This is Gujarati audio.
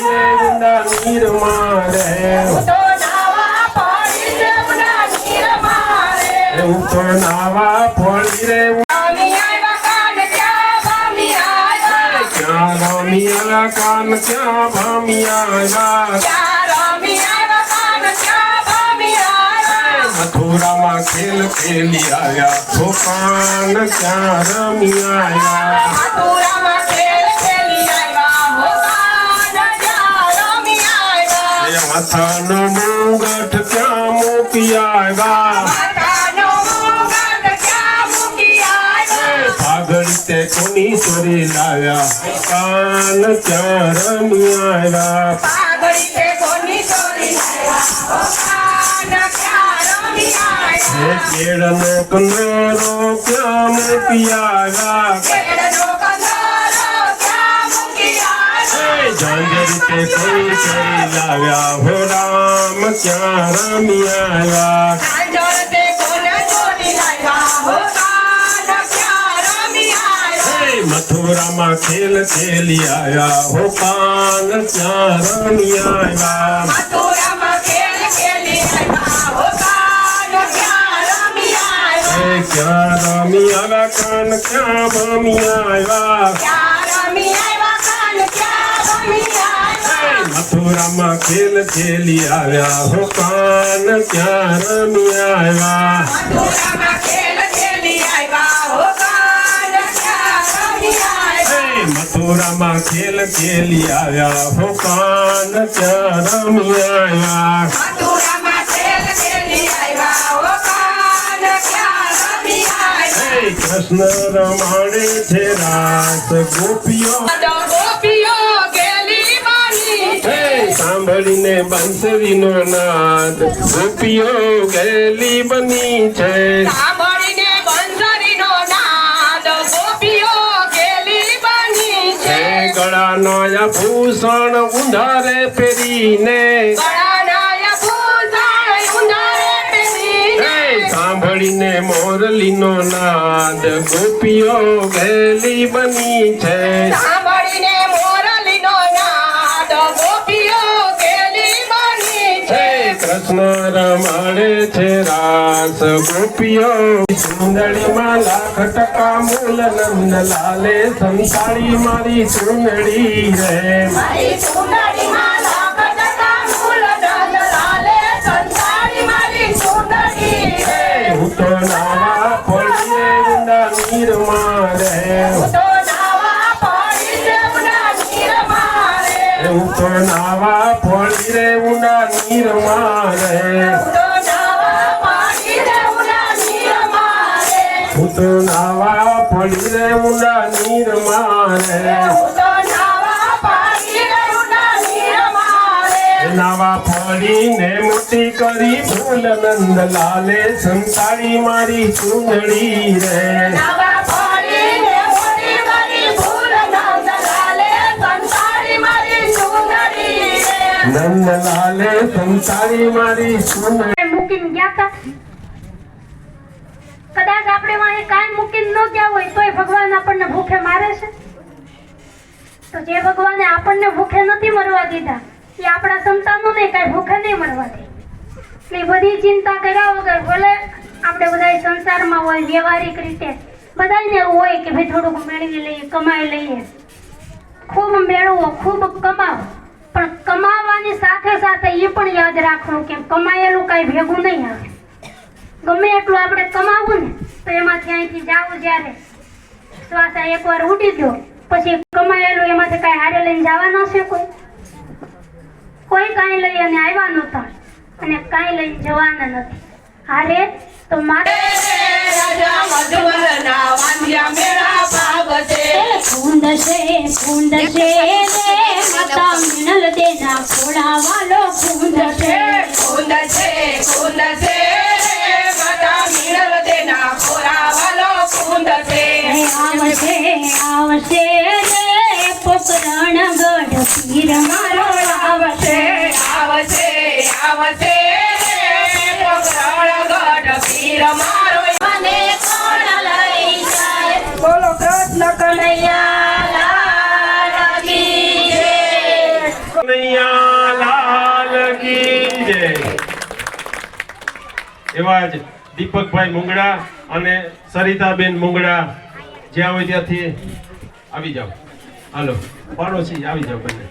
રે ઊંડા નીર મારે હું તો નાવા પડી રે ઊંડા નીર મારે હું તો નાવા પડી રે રમિયા કાન ક્યાં ભમિયા મથુરામાં ખેલ ખેલી આવ્યા ભોપાન ક્યાં રમિયા માથાનો મુંગઠ ક્યાં મૂકી આવ્યા તે કોની ચોરી લાવ્યા કાન ક્યાં રમિયા પાઘડી તે કોની ચોરી લાવ્યા કાન ક્યાં રમિયા કેળનો કંદરો ક્યાં મૂકી આવ્યા કેળનો કંદરો ક્યાં મૂકી આવ્યા ઝાંઝરી તે કોની ચોરી લાવ્યા હો રામ ક્યાં રમિયા ઝાંઝર તે કોને ચોરી લાવ્યા હો મથુરામાં ખેલ ખેલી આવ્યા હો કાન ક્યાં રમિયા મથુરામાં ખેલ ખેલી આવ્યા હો કાન ક્યાં રમિયા ક્યાં રમિયા કાન ક્યાં ભમિયા મથુરામાં ખેલ ખેલી આવ્યા હો કાન ક્યાં રમિયા મથુરામાં ખેલ ખેલી આવ્યા હો મથુરામાં ખેલ ખેલી આવ્યા હો કાન ક્યાં રમિયા મથુરામાં ખેલ ખેલી આવ્યા હો કાન ક્યાં રમિયા કૃષ્ણ રમાડે છે રાસ ગોપીઓ ગેલી બની સાંભળીને બંસરીનો નાદ ગોપીઓ ગેલી બની છે ગળાના ભૂષણ ઉંધારે પહેરીને સાંભળીને મોરલીનો નાદ ગોપીઓ ગેલી બની છે સાંભળીને મોરલીનો નાદ ગોપીઓ ગેલી બની છે કૃષ્ણ રમાડે છે રાસ ગોપીઓ સુંદડીમાં લાખ ટકા મૂલ નંદ લાલે સંસારી મારી સુંદડી રે મારી સુંદડીમાં લાખ ટકા મૂલ નંદ લાલે સંસારી મારી સુંદડી રે હું તો નાવા પડી રે ઊંડા નીર મારે હું તો નાવા પડી રે ઊંડા નીર મારે હું તો નાવા પડી રે ઊંડા નીર મારે હું તો નાવા પડી રે ઊંડા નીર મારે નાવા પડીને મોટી કરી ફૂલ નંદ લાલે સંસારી મારી સુંદડી રે નંદ લાલે સંસારી મારી સુંદડી મૂકીને ગયા કદાચ આપણે વાંહે કાંઈ મૂકીને ન ગયા હોય તોય ભગવાન આપણને ભૂખે મારે છે તો જે ભગવાને આપણને ભૂખે નથી મરવા દીધા એ આપણા સંતાનોને કાંઈ ભૂખે નહીં મરવા દે એટલે બધી ચિંતા કર્યા વગર ભલે આપણે બધા સંસારમાં હોય વ્યવહારિક રીતે બધાને એવું હોય કે ભાઈ થોડુંક મેળવી લઈએ કમાઈ લઈએ ખૂબ મેળવો ખૂબ કમાવો પણ કમાવાની સાથે સાથે એ પણ યાદ રાખવું કે કમાયેલું કાંઈ ભેગું નહીં આવે ગમે એટલું આપણે કમાવું ને તો એમાંથી અહીંથી જાવું જ્યારે શ્વાસ એકવાર ઉડી ગયો પછી કમાયેલું એમાંથી કાંઈ હારે લઈને જવાના છે કોઈ કાંઈ લઈ અને આવ્યા નહોતા અને કાંઈ લઈને જવાના નથી હારે તો મારે ફૂંદ છે માતા મિનલ દેના ખોડા વાલો ફૂંદ છે આવશે રે પોકરણ ગઢ પીર મારો આવશે આવશે પોકરણ ગઢ પીર મારો મને કોણ લઈ જાય બોલો કૃષ્ણ કનૈયા કનૈયા લાલ કી જય. એવા જ દીપકભાઈ મુંગડા અને સરિતાબેન મુંગડા જ્યાં હોય ત્યાંથી આવી જાઓ. હાલો પાડોશી આવી જાઓ બંને.